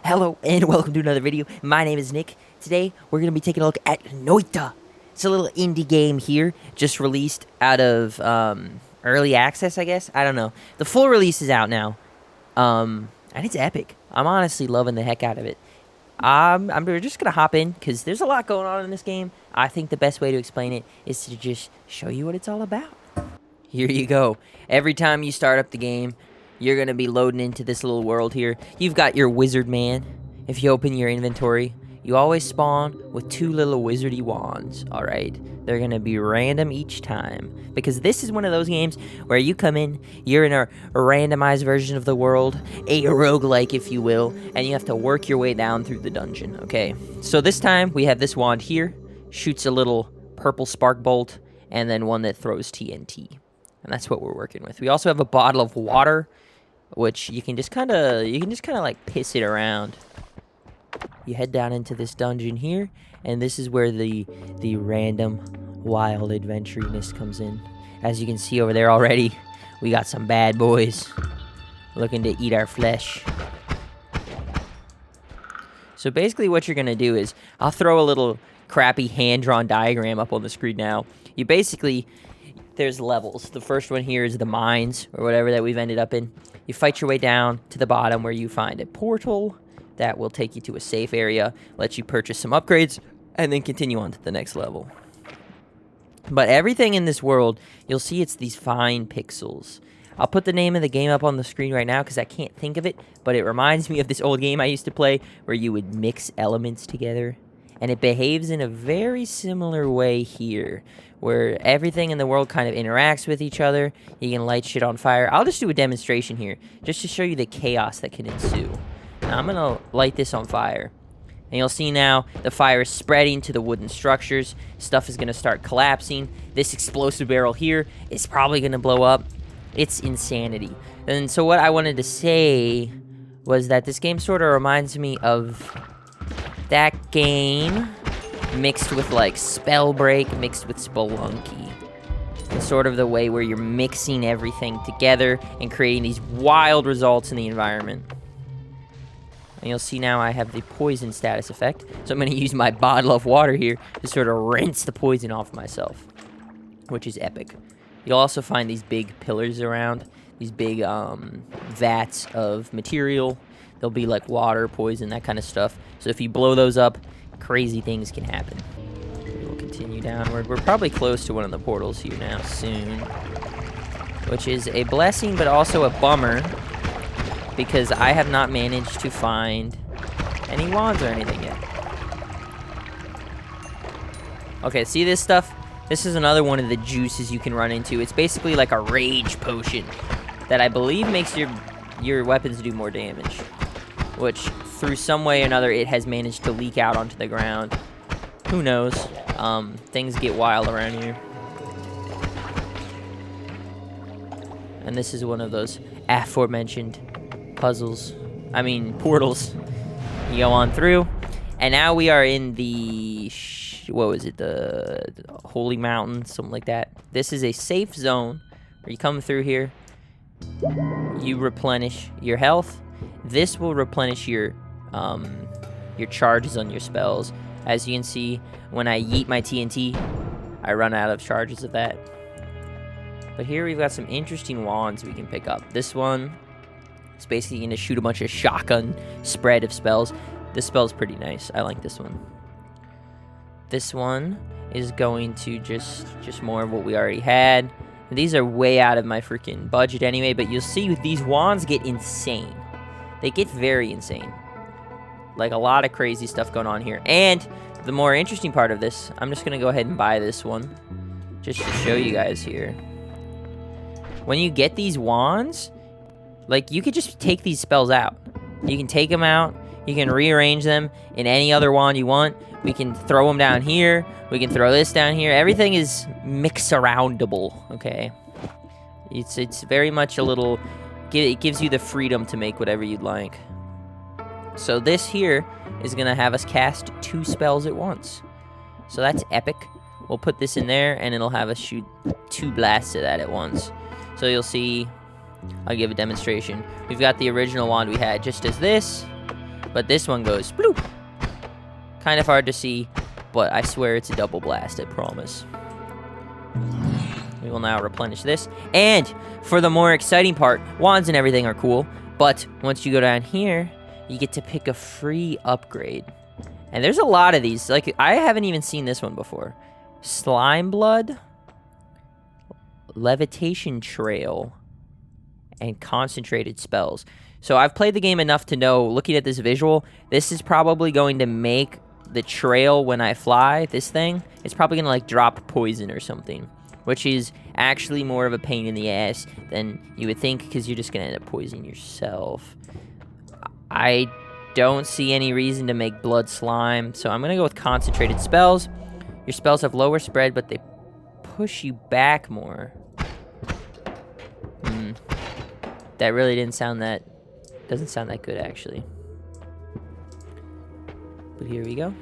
Hello and welcome to another video. My name is Nick. Today we're going to be taking a look at Noita. It's a little indie game here, just released out of early access, I guess. I don't know. The full release is out now, and it's epic. I'm honestly loving the heck out of it. We're just going to hop in because there's a lot going on in this game. I think the best way to explain it is to just show you what it's all about. Here you go. Every time you start up the game, you're going to be loading into this little world here. You've got your wizard man. If you open your inventory, you always spawn with two little wizardy wands, alright? They're going to be random each time. Because this is one of those games where you come in, you're in a randomized version of the world, a roguelike if you will, and you have to work your way down through the dungeon, okay? So this time, we have this wand here, shoots a little purple spark bolt, and then one that throws TNT. And that's what we're working with. We also have a bottle of water, which you can just kind of like piss it around. You head down into this dungeon here, and this is where the random wild adventuriness comes in. As you can see over there already, we got some bad boys looking to eat our flesh. So basically what you're going to do is, I'll throw a little crappy hand-drawn diagram up on the screen now. You basically, there's levels. The first one here is the mines, or whatever that we've ended up in. You fight your way down to the bottom where you find a portal that will take you to a safe area, let you purchase some upgrades, and then continue on to the next level. But everything in this world, you'll see it's these fine pixels. I'll put the name of the game up on the screen right now because I can't think of it, but it reminds me of this old game I used to play where you would mix elements together. And it behaves in a very similar way here, where everything in the world kind of interacts with each other. You can light shit on fire. I'll just do a demonstration here, just to show you the chaos that can ensue. Now, I'm going to light this on fire. And you'll see now the fire is spreading to the wooden structures. Stuff is going to start collapsing. This explosive barrel here is probably going to blow up. It's insanity. And so what I wanted to say was that this game sort of reminds me of that game mixed with like Spellbreak, mixed with Spelunky. It's sort of the way where you're mixing everything together and creating these wild results in the environment. And you'll see now I have the poison status effect. So I'm going to use my bottle of water here to sort of rinse the poison off myself, which is epic. You'll also find these big pillars around, these big vats of material. There'll be like water, poison, that kind of stuff. So if you blow those up, crazy things can happen. We'll continue downward. We're probably close to one of the portals here now soon, which is a blessing but also a bummer because I have not managed to find any wands or anything yet. Okay, see this stuff? This is another one of the juices you can run into. It's basically like a rage potion that I believe makes your weapons do more damage, which through some way or another it has managed to leak out onto the ground. Who knows? Things get wild around here. And this is one of those aforementioned portals. You go on through, and now we are in the what was it, the Holy Mountain, something like that. This is a safe zone where you come through here, you replenish your health. This will replenish your charges on your spells. As you can see, when I yeet my TNT, I run out of charges of that. But here we've got some interesting wands we can pick up. This one is basically going to shoot a bunch of shotgun spread of spells. This spell's pretty nice. I like this one. This one is going to just more of what we already had. These are way out of my freaking budget anyway, but you'll see these wands get insane. They get very insane. Like a lot of crazy stuff going on here. And the more interesting part of this, I'm just going to go ahead and buy this one just to show you guys here. When you get these wands, like you could just take these spells out. You can take them out. You can rearrange them in any other wand you want. We can throw them down here. We can throw this down here. Everything is mix-aroundable, okay? It's very much a little... It gives you the freedom to make whatever you'd like. So this here is going to have us cast 2 spells at once. So that's epic. We'll put this in there, and it'll have us shoot 2 blasts of that at once. So you'll see... I'll give a demonstration. We've got the original wand we had just as this, But this one goes bloop. Kind of hard to see, but I swear it's a double blast, I promise. We will now replenish this. And for the more exciting part, wands and everything are cool. But once you go down here, you get to pick a free upgrade. And there's a lot of these. Like, I haven't even seen this one before. Slime Blood, Levitation Trail, and Concentrated Spells. So I've played the game enough to know, looking at this visual, this is probably going to make the trail when I fly, this thing, it's probably going to, like, drop poison or something. Which is actually more of a pain in the ass than you would think, because you're just going to end up poisoning yourself. I don't see any reason to make blood slime, so I'm going to go with Concentrated Spells. Your spells have lower spread, but they push you back more. That really doesn't sound that good, actually. But here we go.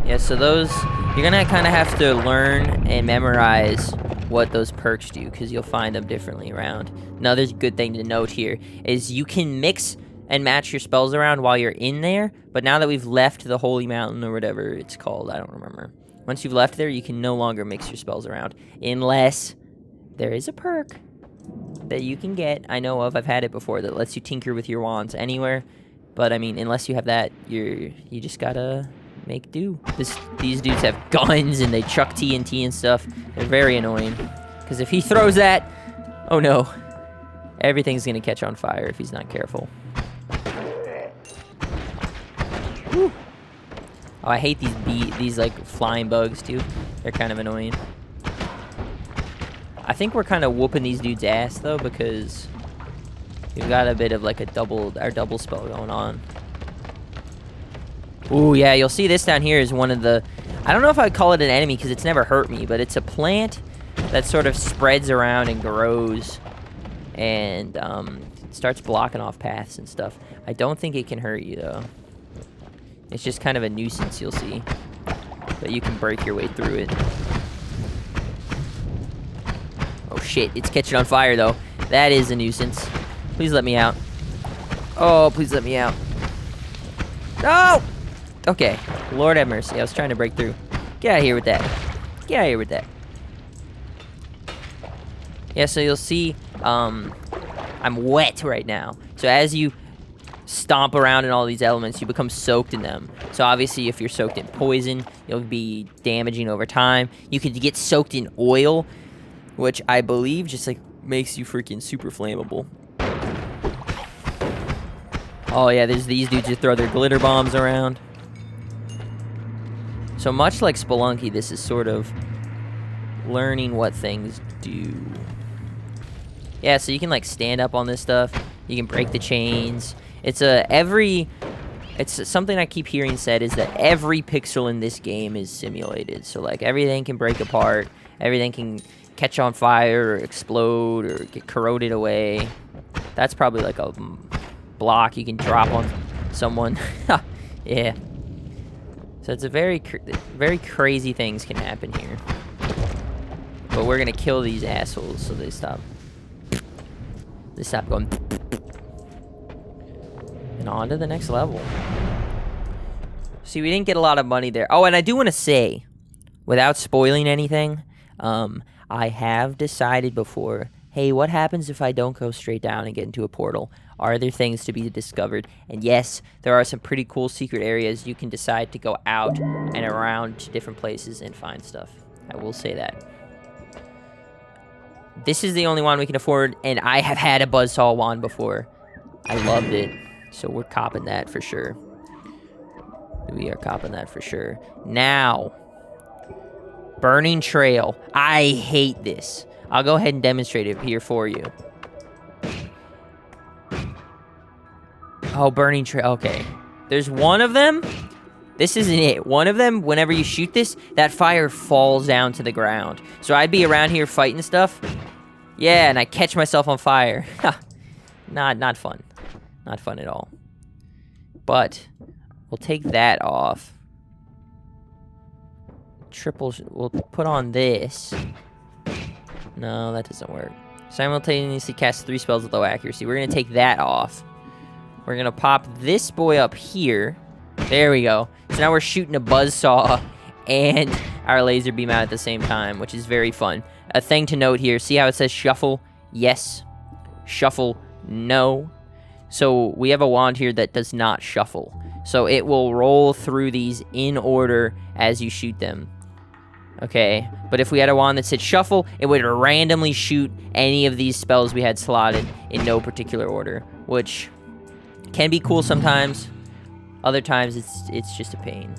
Yeah, so those, you're going to kind of have to learn and memorize what those perks do, because you'll find them differently around. Another good thing to note here is you can mix and match your spells around while you're in there, but now that we've left the Holy Mountain or whatever it's called, I don't remember. Once you've left there, you can no longer mix your spells around, unless there is a perk that you can get, I know of, I've had it before, that lets you tinker with your wands anywhere. But I mean, unless you have that, you just gotta make do. These dudes have guns and they chuck TNT and stuff. They're very annoying. Because if he throws that, oh no, everything's gonna catch on fire if he's not careful. Woo. Oh, I hate these like flying bugs too. They're kind of annoying. I think we're kind of whooping these dudes' ass though, because we've got a bit of like our double spell going on. Ooh, yeah, you'll see this down here is one of the, I don't know if I'd call it an enemy because it's never hurt me, but it's a plant that sort of spreads around and grows and starts blocking off paths and stuff. I don't think it can hurt you though. It's just kind of a nuisance, you'll see. But you can break your way through it. Oh shit, it's catching on fire though. That is a nuisance. Please let me out. Oh, please let me out. No! Okay, Lord have mercy. I was trying to break through. Get out of here with that. Get out of here with that. Yeah, so you'll see, I'm wet right now. So as you stomp around in all these elements, you become soaked in them. So obviously, if you're soaked in poison, you'll be damaging over time. You could get soaked in oil, which I believe just like makes you freaking super flammable. Oh yeah, there's these dudes that throw their glitter bombs around. So much like Spelunky, this is sort of learning what things do. Yeah, so you can like stand up on this stuff. You can break the chains. It's something I keep hearing said is that every pixel in this game is simulated. So like everything can break apart. Everything can catch on fire or explode or get corroded away. That's probably like a block you can drop on someone. Yeah. So it's a very crazy things can happen here. But we're gonna kill these assholes so they stop. They stop going. And on to the next level. See, we didn't get a lot of money there. Oh, and I do want to say, without spoiling anything, I have decided before, hey, what happens if I don't go straight down and get into a portal? Are there things to be discovered? And yes, there are some pretty cool secret areas. You can decide to go out and around to different places and find stuff. I will say that. This is the only wand we can afford, and I have had a Buzzsaw wand before. I loved it, so we're copping that for sure. We are copping that for sure. Now, Burning Trail. I hate this. I'll go ahead and demonstrate it here for you. Oh, Burning Trail. Okay. There's one of them. This isn't it. One of them, whenever you shoot this, that fire falls down to the ground. So I'd be around here fighting stuff. Yeah, and I catch myself on fire. Not fun. Not fun at all. But we'll take that off. We'll put on this. No, that doesn't work. Simultaneously cast 3 spells with low accuracy. We're going to take that off. We're going to pop this boy up here. There we go. So now we're shooting a buzzsaw and our laser beam out at the same time, which is very fun. A thing to note here, see how it says shuffle? Yes. Shuffle? No. So we have a wand here that does not shuffle. So it will roll through these in order as you shoot them. Okay, but if we had a wand that said shuffle, it would randomly shoot any of these spells we had slotted in no particular order, which can be cool sometimes. Other times it's just a pain.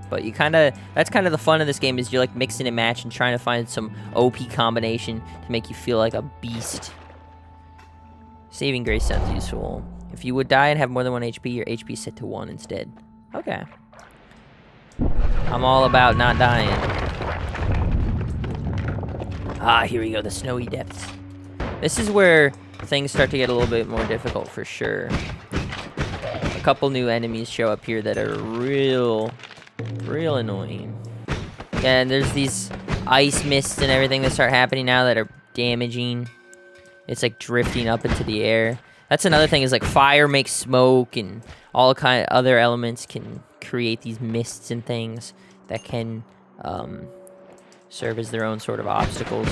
But that's kind of the fun of this game, is you're like mixing and matching, trying to find some OP combination to make you feel like a beast. Saving grace sounds useful. If you would die and have more than 1 HP, your HP is set to 1 instead. Okay. I'm all about not dying. Ah, here we go, the snowy depths. This is where things start to get a little bit more difficult for sure. A couple new enemies show up here that are real annoying. Yeah, and there's these ice mists and everything that start happening now that are damaging. It's like drifting up into the air. That's another thing, is like fire makes smoke, and all kind of other elements can create these mists and things that can serve as their own sort of obstacles.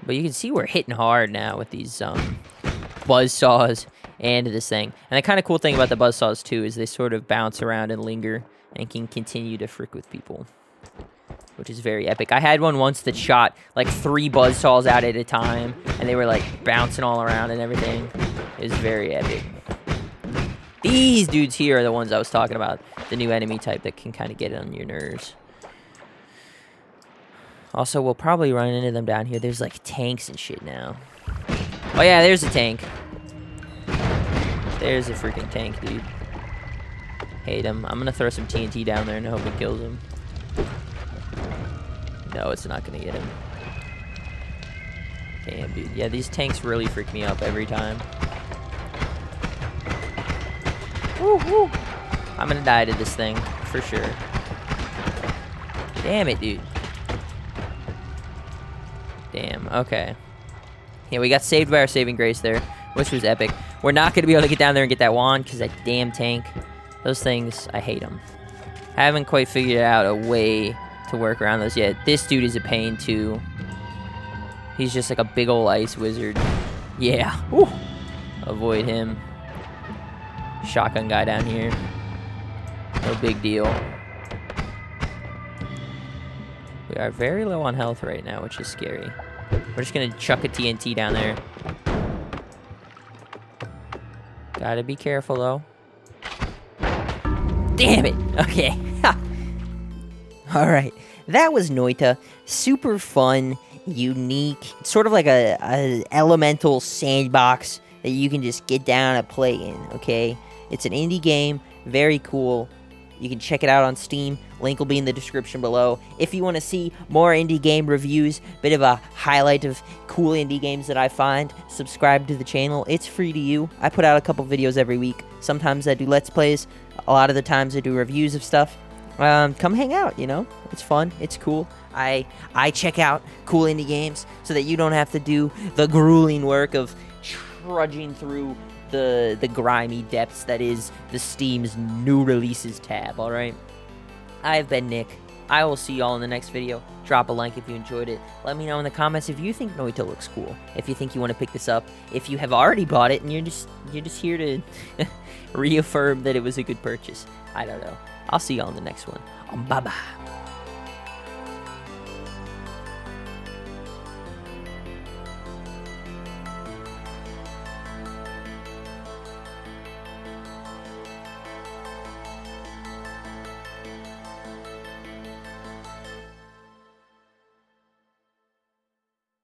But you can see we're hitting hard now with these buzzsaws and this thing. And the kind of cool thing about the buzzsaws too is they sort of bounce around and linger and can continue to frick with people, which is very epic. I had one once that shot like 3 buzzsaws out at a time, and they were like bouncing all around and everything. It was very epic. These dudes here are the ones I was talking about, the new enemy type that can kind of get on your nerves. Also, we'll probably run into them down here. There's like tanks and shit now. Oh yeah, there's a tank. There's a freaking tank, dude. Hate him. I'm gonna throw some TNT down there and hope it kills him. No, it's not gonna get him. Damn, dude. Yeah, these tanks really freak me up every time. Woo, woo. I'm gonna die to this thing, for sure. Damn it, dude. Damn, okay. Yeah, we got saved by our saving grace there, which was epic. We're not going to be able to get down there and get that wand because that damn tank. Those things, I hate them. I haven't quite figured out a way to work around those yet. This dude is a pain, too. He's just like a big old ice wizard. Yeah. Woo. Avoid him. Shotgun guy down here. No big deal. We are very low on health right now, which is scary. We're just gonna chuck a TNT down there. Gotta be careful, though. Damn it! Okay. Alright. That was Noita. Super fun, unique. It's sort of like a elemental sandbox that you can just get down and play in, okay? It's an indie game. Very cool. You can check it out on Steam. Link will be in the description below. If you want to see more indie game reviews, bit of a highlight of cool indie games that I find, subscribe to the channel. It's free to you. I put out a couple videos every week. Sometimes I do Let's Plays. A lot of the times I do reviews of stuff. Come hang out, you know? It's fun. It's cool. I check out cool indie games so that you don't have to do the grueling work of trudging through the grimy depths that is the Steam's new releases tab, alright? I've been Nick. I will see y'all in the next video. Drop a like if you enjoyed it. Let me know in the comments if you think Noita looks cool. If you think you want to pick this up. If you have already bought it and you're just here to reaffirm that it was a good purchase. I don't know. I'll see y'all in the next one. Bye-bye.